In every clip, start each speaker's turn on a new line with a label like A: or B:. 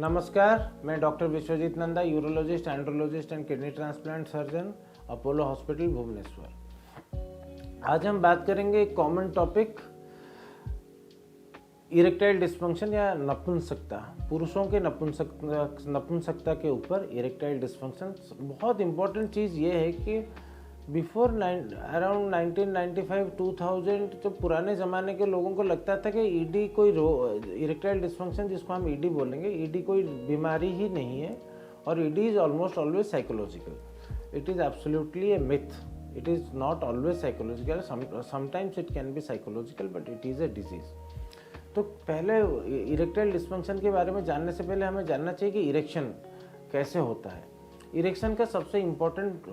A: नमस्कार, मैं doctor Vishwajeet Nanda, urologist, andrologist and kidney transplant surgeon, Apollo hospital Bhubaneswar. आज हम बात करेंगे एक कॉमन टॉपिक, इरेक्टाइल डिस्फंक्शन या नपुंसकता। पुरुषों के नपुंसकता के ऊपर इरेक्टाइल डिस्फंक्शन। बहुत इंपॉर्टेंट चीज़ ये है कि बिफोर अराउंड 1995-2000 जो पुराने ज़माने के लोगों को लगता था कि ईडी कोई इरेक्टाइल डिस्फंक्शन, जिसको हम ईडी बोलेंगे, ईडी कोई बीमारी ही नहीं है और ED is almost always psychological. It is absolutely A myth. It is not always psychological, sometimes it can be psychological, but it is a disease. तो पहले इरेक्टाइल डिस्फंक्शन के बारे में जानने से पहले हमें जानना चाहिए कि इरेक्शन कैसे होता है। इरेक्शन का सबसे इम्पोर्टेंट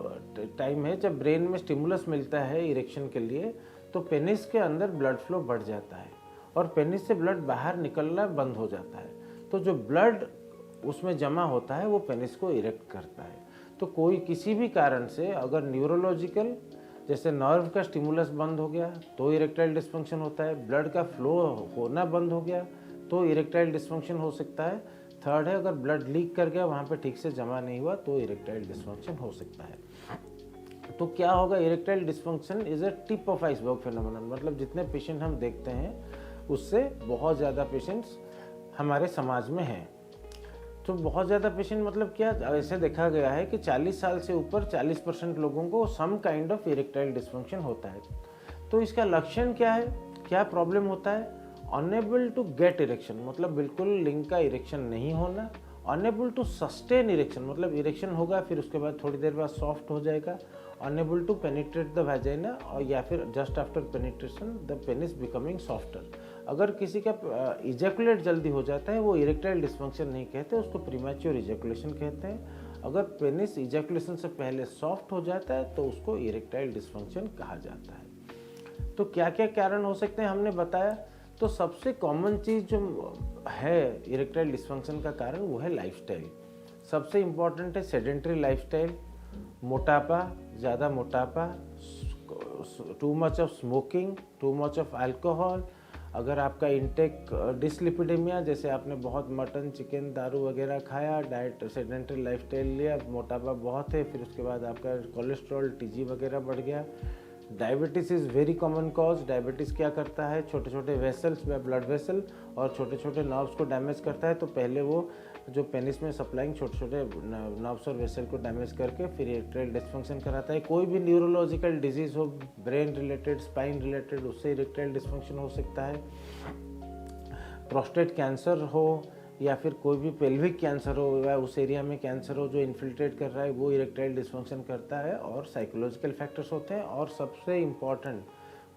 A: टाइम है जब ब्रेन में स्टिमुलस मिलता है इरेक्शन के लिए, तो पेनिस के अंदर ब्लड फ्लो बढ़ जाता है और पेनिस से ब्लड बाहर निकलना बंद हो जाता है। तो जो ब्लड उसमें जमा होता है वो पेनिस को इरेक्ट करता है। तो कोई किसी भी कारण से अगर न्यूरोलॉजिकल, जैसे नर्व का स्टिमुलस बंद हो गया तो इरेक्टाइल डिस्फंक्शन होता है, ब्लड का फ्लो होना बंद हो गया तो इरेक्टाइल डिस्फंक्शन हो सकता है। थर्ड है, अगर ब्लड लीक कर गया, वहाँ पे ठीक से जमा नहीं हुआ तो इरेक्टाइल डिस्फंक्शन हो सकता है। तो क्या होगा, erectile dysfunction is a tip of iceberg phenomenon. मतलब जितने पेशेंट हम देखते हैं उससे बहुत ज़्यादा पेशेंट्स हमारे समाज में हैं। तो बहुत ज़्यादा पेशेंट मतलब क्या, ऐसे देखा गया है कि 40 साल से ऊपर 40% लोगों को some kind of erectile dysfunction होता है। तो इसका लक्षण क्या है, क्या प्रॉब्लम होता है? अनेबल टू गेट इरेक्शन, मतलब बिल्कुल लिंग का इरेक्शन नहीं होना। अनेबल टू सस्टेन इरेक्शन, मतलब इरेक्शन होगा फिर उसके बाद थोड़ी देर बाद सॉफ्ट हो जाएगा। Unable to penetrate the vagina, और या फिर just after penetration the penis becoming softer. अगर किसी का इजैकुलेट जल्दी हो जाता है वो इरेक्टाइल डिस्फंक्शन नहीं कहते, उसको प्रीमैच्योर इजैकुलेशन कहते हैं। अगर पेनिस इजैकुलेशन से पहले सॉफ्ट हो जाता है तो उसको इरेक्टाइल डिस्फंक्शन कहा जाता है। तो क्या क्या कारण हो सकते हैं हमने बताया। तो सबसे कॉमन चीज़ जो है इरेक्टाइल डिस्फंक्शन का कारण वो है लाइफस्टाइल। सबसे इम्पॉर्टेंट है सेडेंटरी लाइफस्टाइल, मोटापा, ज़्यादा मोटापा, too much of smoking, too much of alcohol. अगर आपका इंटेक डिसलिपिडेमिया, जैसे आपने बहुत मटन, चिकन, दारू वगैरह खाया, डाइट सेडेंटरी लाइफस्टाइल लिया, मोटापा बहुत है, फिर उसके बाद आपका कोलेस्ट्रॉल, टीजी वगैरह बढ़ गया। Diabetes is very common cause. Diabetes क्या करता है, छोटे छोटे वेसल्स या ब्लड वेसल और छोटे छोटे नर्व्स को डैमेज करता है। तो पहले वो जो पेनिस में सप्लाइंग छोटे छोटे नर्व्स और वेसल को डैमेज करके फिर इरेक्टाइल डिस्फंक्शन कराता है। कोई भी न्यूरोलॉजिकल डिजीज़ हो, ब्रेन रिलेटेड, स्पाइन रिलेटेड, उससे इरेक्टाइल डिस्फंक्शन हो सकता है। प्रोस्टेट कैंसर हो या फिर कोई भी पेल्विक कैंसर हो या उस एरिया में कैंसर हो जो इन्फिल्ट्रेट कर रहा है, वो इरेक्टाइल डिस्फंक्शन करता है। और साइकोलॉजिकल फैक्टर्स होते हैं, और सबसे इम्पॉर्टेंट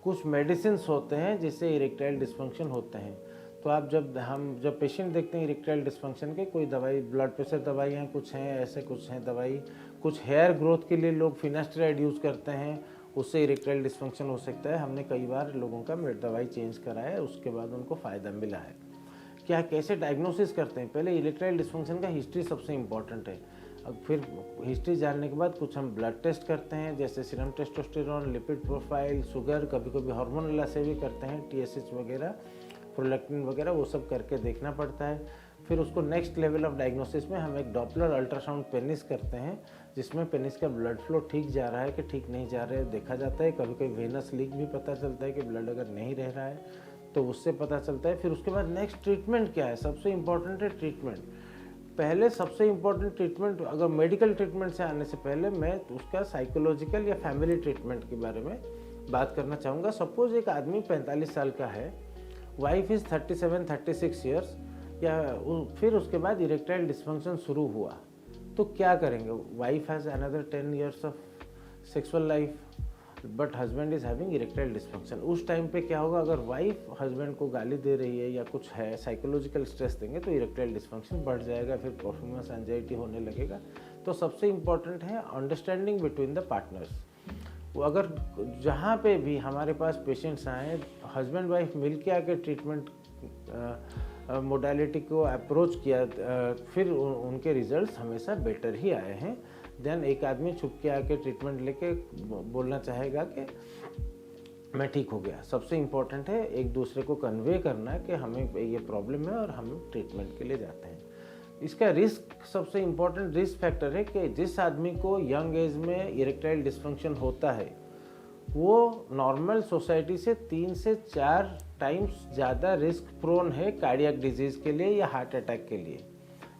A: कुछ मेडिसिन्स होते हैं जिससे इरेक्टाइल डिस्फंक्शन होते हैं। तो आप जब पेशेंट देखते हैं इरेक्टाइल डिस्फंक्शन के, कोई दवाई, ब्लड प्रेशर दवाइयाँ कुछ हैं, ऐसे कुछ हैं दवाई, कुछ हेयर ग्रोथ के लिए लोग फिनास्टेराइड यूज़ करते हैं, उससे इरेक्टाइल डिस्फंक्शन हो सकता है। हमने कई बार लोगों का दवाई चेंज कराया है, उसके बाद उनको फ़ायदा मिला है। क्या कैसे डायग्नोसिस करते हैं, पहले इरेक्टाइल डिस्फंक्शन का हिस्ट्री सबसे इम्पॉर्टेंट है। अब फिर हिस्ट्री जानने के बाद कुछ हम ब्लड टेस्ट करते हैं, जैसे serum testosterone, lipid profile, sugar, कभी कभी हार्मोनल असे भी करते हैं, TSH वगैरह, प्रोलैक्टिन वगैरह, वो सब करके देखना पड़ता है। फिर उसको नेक्स्ट लेवल ऑफ डायग्नोसिस में हम एक डॉपलर अल्ट्रासाउंड पेनिस करते हैं, जिसमें पेनिस का ब्लड फ्लो ठीक जा रहा है कि ठीक नहीं जा रहा है देखा जाता है। कभी कभी वेनस लीक भी पता चलता है कि ब्लड अगर नहीं रह रहा है तो उससे पता चलता है। फिर उसके बाद नेक्स्ट ट्रीटमेंट क्या है, सबसे इम्पॉर्टेंट है ट्रीटमेंट। पहले सबसे इम्पॉर्टेंट ट्रीटमेंट, अगर मेडिकल ट्रीटमेंट से आने से पहले मैं उसका साइकोलॉजिकल या फैमिली ट्रीटमेंट के बारे में बात करना चाहूँगा। सपोज एक आदमी 45 साल का है, वाइफ इज़ 37-36 ईयर्स, या फिर उसके बाद इरेक्टाइल डिस्फंक्शन शुरू हुआ, तो क्या करेंगे? Wife has another 10 years of sexual life, but husband is having erectile dysfunction. उस टाइम पे क्या होगा, अगर वाइफ हस्बैंड को गाली दे रही है या कुछ है, साइकोलॉजिकल स्ट्रेस देंगे तो इरेक्टाइल डिस्फंक्शन बढ़ जाएगा, फिर परफॉर्मेंस एंजाइटी होने लगेगा। तो सबसे इम्पॉर्टेंट है अंडरस्टैंडिंग बिटवीन द पार्टनर्स। वो अगर जहाँ पे भी हमारे पास पेशेंट्स आए, हस्बैंड वाइफ मिल के आके ट्रीटमेंट मोडालिटी को अप्रोच किया, फिर उनके रिजल्ट्स हमेशा बेटर ही आए हैं। देन एक आदमी छुप के आके ट्रीटमेंट लेके बोलना चाहेगा कि मैं ठीक हो गया। सबसे इम्पोर्टेंट है एक दूसरे को कन्वे करना कि हमें ये प्रॉब्लम है और हम ट्रीटमेंट के लिए जाते हैं। इसका रिस्क, सबसे इम्पोर्टेंट रिस्क फैक्टर है कि जिस आदमी को यंग एज में इरेक्टाइल डिस्फंक्शन होता है वो नॉर्मल सोसाइटी से 3 से 4 टाइम्स ज़्यादा रिस्क प्रोन है कार्डियक डिजीज़ के लिए या हार्ट अटैक के लिए,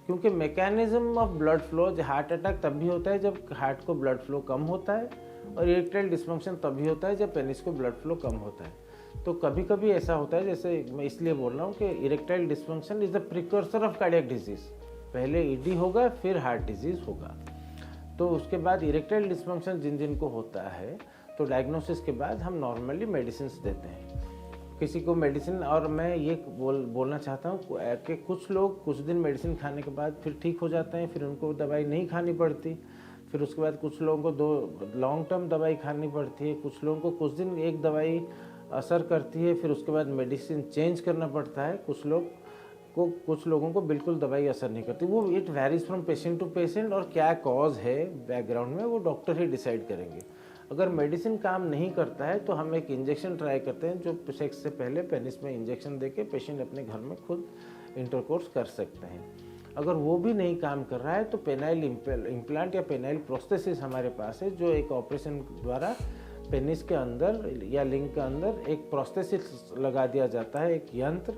A: क्योंकि mechanism of blood flow, heart attack तब भी होता है जब हार्ट को ब्लड फ्लो कम होता है, और इरेक्टाइल डिस्फंक्शन तब भी होता है जब पेनिस को ब्लड फ्लो कम होता है। तो कभी कभी ऐसा होता है, जैसे मैं इसलिए बोल रहा हूँ कि erectile dysfunction is the precursor of cardiac disease, पहले ईडी होगा फिर हार्ट डिजीज़ होगा। तो उसके बाद इरेक्टाइल डिस्फंक्शन जिन जिन को होता है तो डायग्नोसिस के बाद हम नॉर्मली मेडिसिन देते हैं किसी को मेडिसिन। और मैं ये बोलना चाहता हूँ कि कुछ लोग कुछ दिन मेडिसिन खाने के बाद फिर ठीक हो जाते हैं, फिर उनको दवाई नहीं खानी पड़ती, फिर उसके बाद कुछ लोगों को 2 लॉन्ग टर्म दवाई खानी पड़ती है, कुछ लोगों को कुछ दिन एक दवाई असर करती है, फिर उसके बाद मेडिसिन चेंज करना पड़ता है, कुछ लोगों को बिल्कुल दवाई असर नहीं करती। वो it varies from patient to patient, और क्या कॉज है बैकग्राउंड में वो डॉक्टर ही डिसाइड करेंगे। अगर मेडिसिन काम नहीं करता है तो हम एक इंजेक्शन ट्राई करते हैं, जो सेक्स से पहले पेनिस में इंजेक्शन देके पेशेंट अपने घर में खुद इंटरकोर्स कर सकते हैं। अगर वो भी नहीं काम कर रहा है तो पेनाइल इम्प्लांट या पेनाइल प्रोस्थेसिस हमारे पास है, जो एक ऑपरेशन द्वारा पेनिस के अंदर या लिंग के अंदर एक प्रोस्थेसिस लगा दिया जाता है, एक यंत्र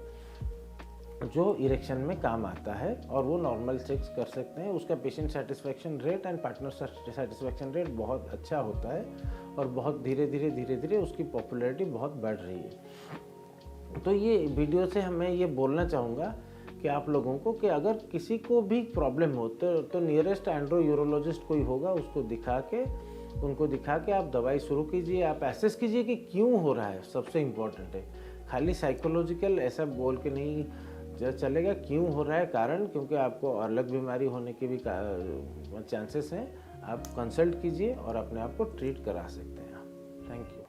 A: जो इरेक्शन में काम आता है, और वो नॉर्मल सेक्स कर सकते हैं। उसका patient satisfaction rate and partner satisfaction rate बहुत अच्छा होता है, और बहुत धीरे धीरे उसकी पॉपुलैरिटी बहुत बढ़ रही है। तो ये वीडियो से मैं ये बोलना चाहूँगा कि आप लोगों को कि अगर किसी को भी प्रॉब्लम हो तो नियरेस्ट एंड्रो यूरोलॉजिस्ट कोई होगा, उनको दिखा के आप दवाई शुरू कीजिए। आप एसेस कीजिए कि क्यों हो रहा है, सबसे इम्पोर्टेंट है। खाली साइकोलॉजिकल ऐसा बोल के नहीं चलेगा, क्यों हो रहा है कारण, क्योंकि आपको अलग बीमारी होने के भी चांसेस हैं। आप कंसल्ट कीजिए और अपने आप को ट्रीट करा सकते हैं। Thank you.